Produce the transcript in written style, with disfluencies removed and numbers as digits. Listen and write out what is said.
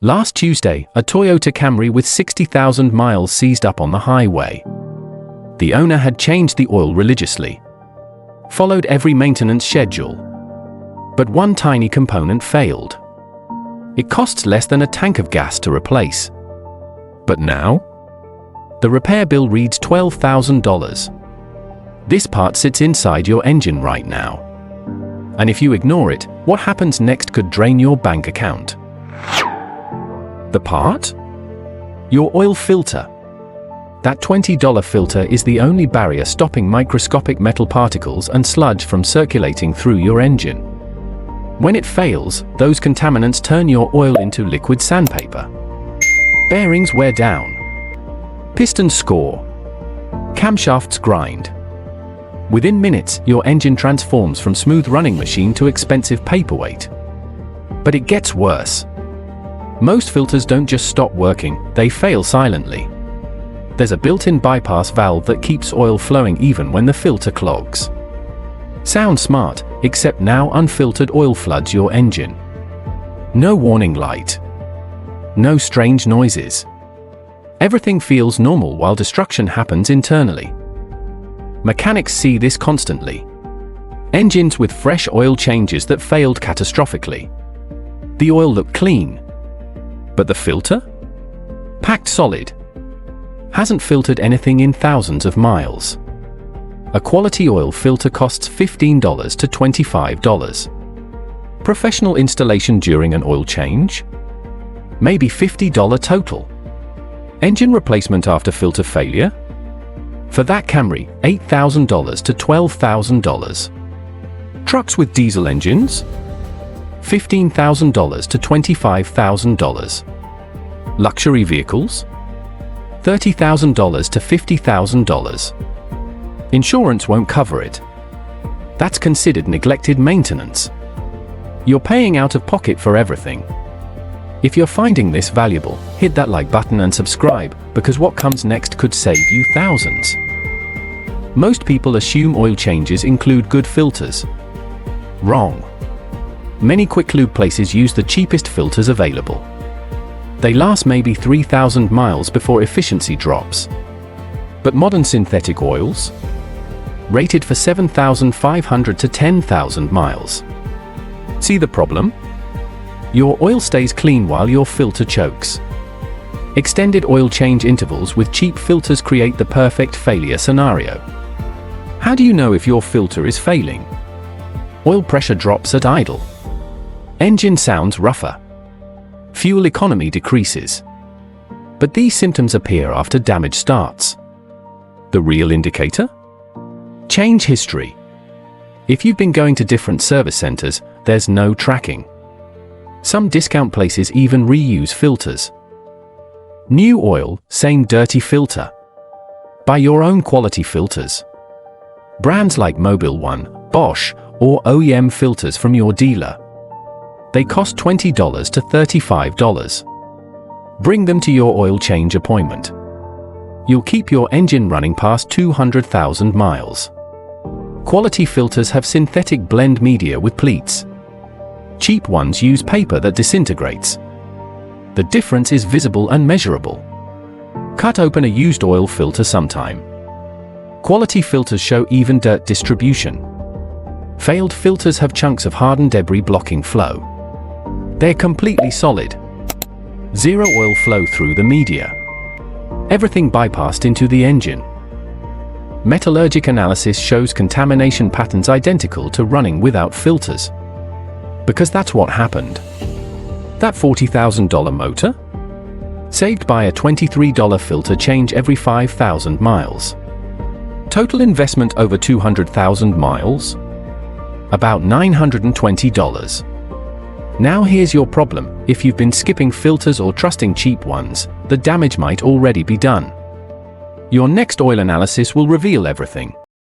Last Tuesday, a Toyota Camry with 60,000 miles seized up on the highway. The owner had changed the oil religiously, followed every maintenance schedule, but one tiny component failed. It costs less than a tank of gas to replace. But now, the repair bill reads $12,000. This part sits inside your engine right now. And if you ignore it, what happens next could drain your bank account. The part? Your oil filter. That $20 filter is the only barrier stopping microscopic metal particles and sludge from circulating through your engine. When it fails, those contaminants turn your oil into liquid sandpaper. Bearings wear down. Pistons score. Camshafts grind. Within minutes, your engine transforms from smooth running machine to expensive paperweight. But it gets worse. Most filters don't just stop working, they fail silently. There's a built-in bypass valve that keeps oil flowing even when the filter clogs. Sounds smart, except now unfiltered oil floods your engine. No warning light. No strange noises. Everything feels normal while destruction happens internally. Mechanics see this constantly. Engines with fresh oil changes that failed catastrophically. The oil looked clean. But the filter? Packed solid. Hasn't filtered anything in thousands of miles. A quality oil filter costs $15 to $25. Professional installation during an oil change? Maybe $50 total. Engine replacement after filter failure? For that Camry, $8,000 to $12,000. Trucks with diesel engines? $15,000 to $25,000. Luxury vehicles? $30,000 to $50,000. Insurance won't cover it. That's considered neglected maintenance. You're paying out of pocket for everything. If you're finding this valuable, hit that like button and subscribe, because what comes next could save you thousands. Most people assume oil changes include good filters. Wrong. Many quick-lube places use the cheapest filters available. They last maybe 3,000 miles before efficiency drops. But modern synthetic oils? Rated for 7,500 to 10,000 miles. See the problem? Your oil stays clean while your filter chokes. Extended oil change intervals with cheap filters create the perfect failure scenario. How do you know if your filter is failing? Oil pressure drops at idle. Engine sounds rougher. Fuel economy decreases. But these symptoms appear after damage starts. The real indicator? Change history. If you've been going to different service centers, there's no tracking. Some discount places even reuse filters. New oil, same dirty filter. Buy your own quality filters. Brands like Mobil, Bosch, or OEM filters from your dealer. They cost $20 to $35. Bring them to your oil change appointment. You'll keep your engine running past 200,000 miles. Quality filters have synthetic blend media with pleats. Cheap ones use paper that disintegrates. The difference is visible and measurable. Cut open a used oil filter sometime. Quality filters show even dirt distribution. Failed filters have chunks of hardened debris blocking flow. They're completely solid. Zero oil flow through the media. Everything bypassed into the engine. Metallurgic analysis shows contamination patterns identical to running without filters. Because that's what happened. That $40,000 motor? Saved by a $23 filter change every 5,000 miles. Total investment over 200,000 miles? About $920. Now here's your problem: if you've been skipping filters or trusting cheap ones, the damage might already be done. Your next oil analysis will reveal everything.